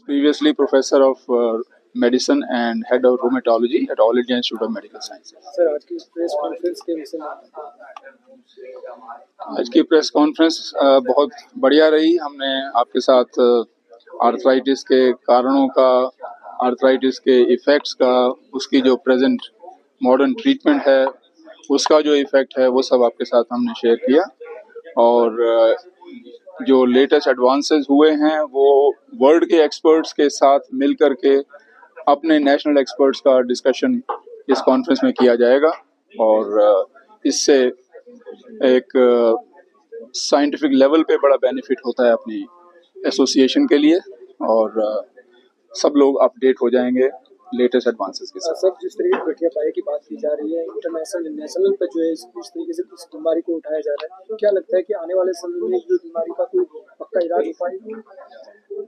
Previously professor of medicine and head of rheumatology at All India Institute of Medical Sciences. Sir, आज की press conference के विषय में आज की प्रेस कॉन्फ्रेंस बहुत बढ़िया रही। हमने आपके साथ आर्थराइटिस के कारणों का, आर्थराइटिस के इफ़ेक्ट्स का, उसकी जो प्रेजेंट मॉडर्न ट्रीटमेंट है उसका जो इफ़ेक्ट है वो सब आपके साथ हमने शेयर किया। और जो लेटेस्ट एडवांसेस हुए हैं वो वर्ल्ड के एक्सपर्ट्स के साथ मिल कर के अपने नेशनल एक्सपर्ट्स का डिस्कशन इस कॉन्फ्रेंस में किया जाएगा और इससे एक साइंटिफिक लेवल पे बड़ा बेनिफिट होता है अपनी एसोसिएशन के लिए और सब लोग अपडेट हो जाएंगे लेटेस्ट एडवांसेस के साथ। सर, जिस तरीके से गठिया पाए की बात की जा रही है, इंटरनेशनल नेशनल पे जो है इस तरीके से इस बीमारी को उठाया जा रहा है, तो क्या लगता है कि आने वाले समय में ये बीमारी का कोई पक्का इलाज हो पाएगा?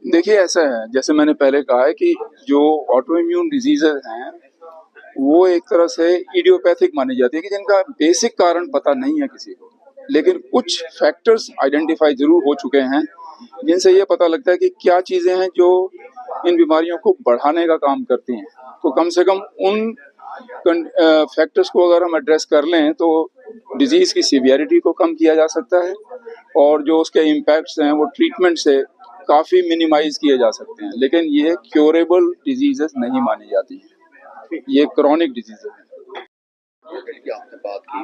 देखिए, ऐसा है, जैसे मैंने पहले कहा है कि जो ऑटो इम्यून डिजीजेज हैं वो एक तरह से इडियोपैथिक मानी जाती है कि जिनका बेसिक कारण पता नहीं है किसी को, लेकिन कुछ फैक्टर्स आइडेंटिफाई जरूर हो चुके हैं जिनसे ये पता लगता है कि क्या चीजें हैं जो इन बीमारियों को बढ़ाने का काम करती हैं। तो कम से कम उन फैक्टर्स को अगर हम एड्रेस कर लें तो डिजीज की सीवियरिटी को कम किया जा सकता है और जो उसके इम्पैक्ट्स हैं वो ट्रीटमेंट से काफ़ी मिनिमाइज किए जा सकते हैं। लेकिन ये क्योरेबल डिजीजेस नहीं मानी जाती हैं, ये क्रॉनिक डिजीजेस हैं। आपने बात की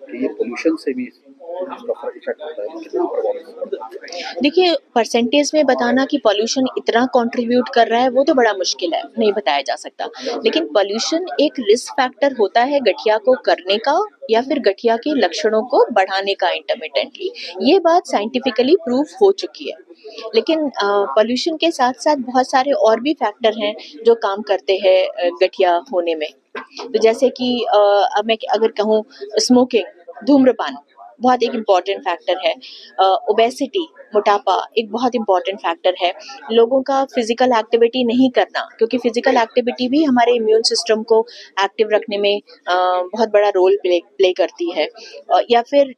कि ये पोल्यूशन से भी इसका इफेक्ट होता है, कितना प्रभावित होता है? देखिए, परसेंटेज में बताना कि पॉल्यूशन इतना कंट्रीब्यूट कर रहा है वो तो बड़ा मुश्किल है, नहीं बताया जा सकता। लेकिन पॉल्यूशन एक रिस्क फैक्टर होता है गठिया को करने का या फिर गठिया के लक्षणों को बढ़ाने का इंटरमिटेंटली। ये बात साइंटिफिकली प्रूव हो चुकी है। लेकिन पॉल्यूशन के साथ साथ बहुत सारे और भी फैक्टर हैं जो काम करते हैं गठिया होने में। तो जैसे कि अब मैं अगर कहूँ, स्मोकिंग, धूम्रपान बहुत एक इम्पॉर्टेंट फैक्टर है। ओबेसिटी, मोटापा एक बहुत इम्पॉर्टेंट फैक्टर है। लोगों का फिजिकल एक्टिविटी नहीं करना, क्योंकि फिजिकल एक्टिविटी भी हमारे इम्यून सिस्टम को एक्टिव रखने में बहुत बड़ा रोल प्ले करती है। या फिर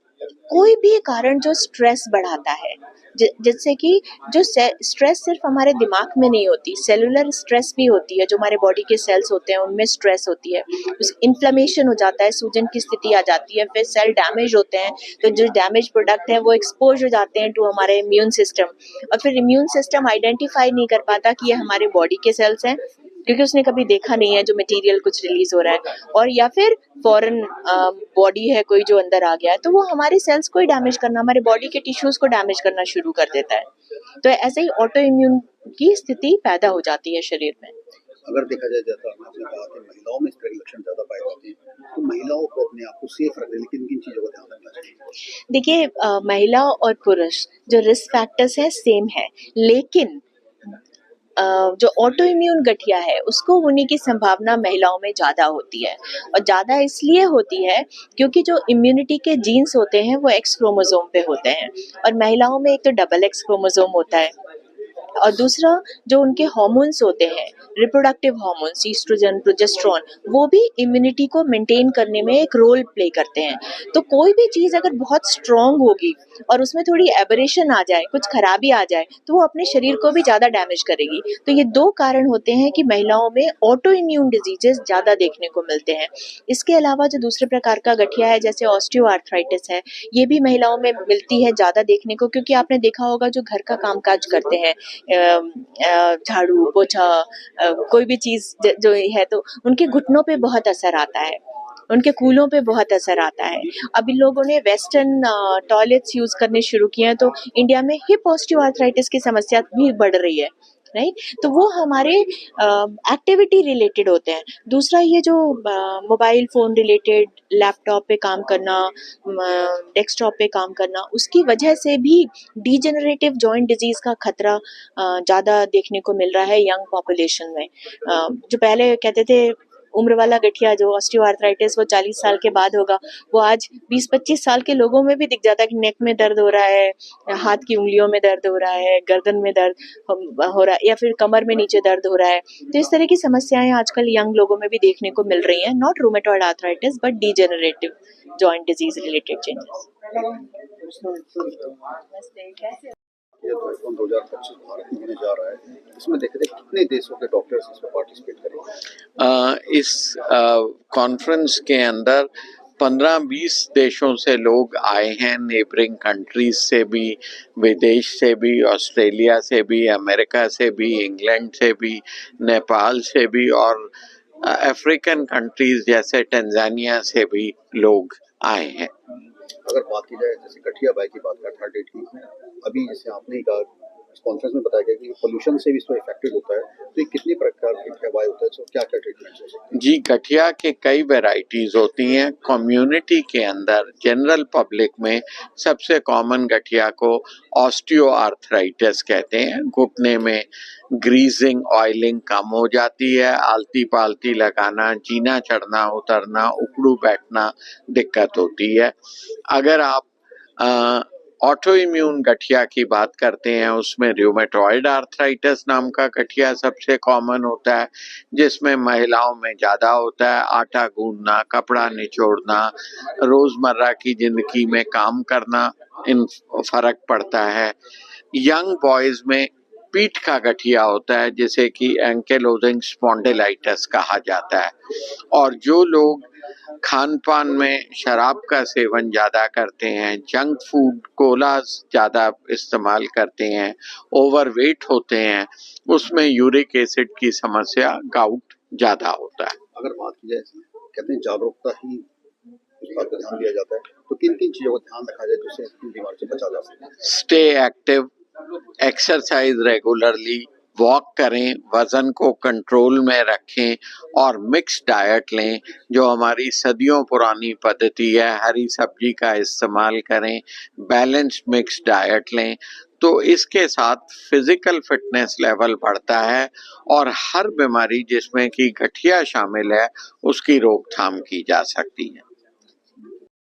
कोई भी कारण जो स्ट्रेस बढ़ाता है, जिससे कि जो स्ट्रेस सिर्फ हमारे दिमाग में नहीं होती, सेलुलर स्ट्रेस भी होती है, जो हमारे बॉडी के सेल्स होते हैं उनमें स्ट्रेस होती है, इन्फ्लेमेशन हो जाता है, सूजन की स्थिति आ जाती है, फिर सेल डैमेज होते हैं, तो जो डैमेज प्रोडक्ट है वो एक्सपोज हो जाते हैं टू हमारे इम्यून सिस्टम, और फिर इम्यून सिस्टम आइडेंटिफाई नहीं कर पाता कि ये हमारे बॉडी के सेल्स हैं, क्योंकि उसने कभी देखा नहीं है जो मटेरियल कुछ रिलीज हो रहा है, और या फिर फॉरेन बॉडी है कोई जो अंदर आ गया है, तो वो हमारे सेल्स को ही डैमेज करना, हमारे बॉडी के टिश्यूज को डैमेज करना शुरू कर देता है। तो ऐसे ही ऑटो इम्यून की स्थिति पैदा हो जाती है शरीर में। अगर देखा जाए, जैसा आपने कहा कि महिलाओं में इस तरह के लक्षण ज्यादा पाए जाते हैं, तो महिलाओं को अपने आप को सेफ रखने के लिए किन चीजों का ध्यान रखना चाहिए? देखिए, महिला और पुरुष जो रिस्क फैक्टर्स है सेम है, लेकिन जो ऑटो इम्यून गठिया है उसको होने की संभावना महिलाओं में ज़्यादा होती है, और ज़्यादा इसलिए होती है क्योंकि जो इम्यूनिटी के जीन्स होते हैं वो एक्स क्रोमोसोम पे होते हैं, और महिलाओं में एक तो डबल एक्स क्रोमोसोम होता है, और दूसरा जो उनके हार्मोन्स होते हैं, रिप्रोडक्टिव हार्मोन्स, ईस्ट्रोजन, प्रोजेस्टेरोन, वो भी इम्यूनिटी को मेंटेन करने में एक रोल प्ले करते हैं। तो कोई भी चीज़ अगर बहुत स्ट्रॉन्ग होगी और उसमें थोड़ी एबरेशन आ जाए, कुछ खराबी आ जाए, तो वो अपने शरीर को भी ज़्यादा डैमेज करेगी। तो ये दो कारण होते हैं कि महिलाओं में ऑटो इम्यून डिजीजेस ज़्यादा देखने को मिलते हैं। इसके अलावा जो दूसरे प्रकार का गठिया है, जैसे ऑस्टियोआर्थराइटिस है, ये भी महिलाओं में मिलती है ज़्यादा देखने को, क्योंकि आपने देखा होगा जो घर का कामकाज करते हैं, झाड़ू पोछा, कोई भी चीज जो है, तो उनके घुटनों पे बहुत असर आता है, उनके कूलों पे बहुत असर आता है। अभी लोगों ने वेस्टर्न टॉयलेट्स यूज करने शुरू किए हैं, तो इंडिया में हिप ऑस्टियोआर्थराइटिस की समस्या भी बढ़ रही है, राइट। तो वो हमारे एक्टिविटी रिलेटेड होते हैं। दूसरा, ये जो मोबाइल फोन रिलेटेड, लैपटॉप पे काम करना, डेस्कटॉप पे काम करना, उसकी वजह से भी डीजेनरेटिव जॉइंट डिजीज का खतरा ज़्यादा देखने को मिल रहा है यंग पॉपुलेशन में। जो पहले कहते थे उम्र वाला गठिया जो ऑस्टियोआर्थराइटिस वो 40 साल के बाद होगा, वो आज 20-25 साल के लोगों में भी दिख जाता है कि नेक में दर्द हो रहा है, हाथ की उंगलियों में दर्द हो रहा है, गर्दन में दर्द हो रहा है, या फिर कमर में नीचे दर्द हो रहा है। तो इस तरह की समस्याएं आजकल यंग लोगों में भी देखने को मिल रही हैं, not rheumatoid arthritis but degenerative joint disease related changes. Health iPhone 2025 Bharat में होने जा रहा है, इसमें देख रहे हैं कितने देशों के डॉक्टर्स इसमें पार्टिसिपेट करेंगे? इस कॉन्फ्रेंस के अंदर 15-20 देशों से लोग आए हैं, नेबरिंग कंट्रीज से भी, विदेश से भी, ऑस्ट्रेलिया से भी, अमेरिका से भी, इंग्लैंड से भी, नेपाल से भी और अफ्रीकन कंट्रीज जैसे टंजानिया से भी लोग आए हैं। अगर बात की जाए जैसे गठिया बाई की बात का थर्ड डेट की, अभी जैसे आपने ही कहा इस कॉन्फ्रेंस में बताया गया कि पोल्यूशन से भी इसको इफेक्टेड होता है, तो ये कितनी प्रकार की गठिया होता है, तो क्या क्या ट्रीटमेंट हो सकते हैं? जी, गठिया के कई वैरायटीज होती हैं। कम्युनिटी के अंदर जनरल पब्लिक में सबसे कॉमन गठिया को ऑस्टियोआर्थराइटिस कहते हैं। घुटने में ग्रीजिंग, ऑयलिंग कम हो जाती है, आलती पालती लगाना, जीना चढ़ना उतरना, उखड़ू बैठना दिक्कत होती है। अगर आप ऑटो इम्यून गठिया की बात करते हैं, उसमें रूमेटॉइड आर्थराइटिस नाम का गठिया सबसे कॉमन होता है, जिसमें महिलाओं में ज़्यादा होता है। आटा गूंदना, कपड़ा निचोड़ना, रोज़मर्रा की ज़िंदगी में काम करना, इन फर्क पड़ता है। यंग बॉयज़ में पीठ का गठिया होता है, जिसे कि एंकिलोजिंग स्पॉन्डिलाइटिस कहा जाता है। और जो लोग खान पान में शराब का सेवन ज़्यादा करते हैं, जंक फूड, कोलास ज़्यादा इस्तेमाल करते हैं, ओवरवेट होते हैं, उसमें यूरिक एसिड की समस्या, गाउट ज़्यादा होता है। अगर बात की जाए कहते हैं जागरूकता ही उस बात पर ध्यान दिया जाता है, तो किन किन चीज़ों का ध्यान रखा जाए जिससे इस बीमारी से बचा जा सके? Stay active, exercise regularly, walk करें, वज़न को कंट्रोल में रखें और मिक्स डाइट लें, जो हमारी सदियों पुरानी पद्धति है। हरी सब्जी का इस्तेमाल करें, बैलेंस्ड मिक्स डाइट लें, तो इसके साथ फिजिकल फिटनेस लेवल बढ़ता है और हर बीमारी जिसमें कि गठिया शामिल है, उसकी रोकथाम की जा सकती है।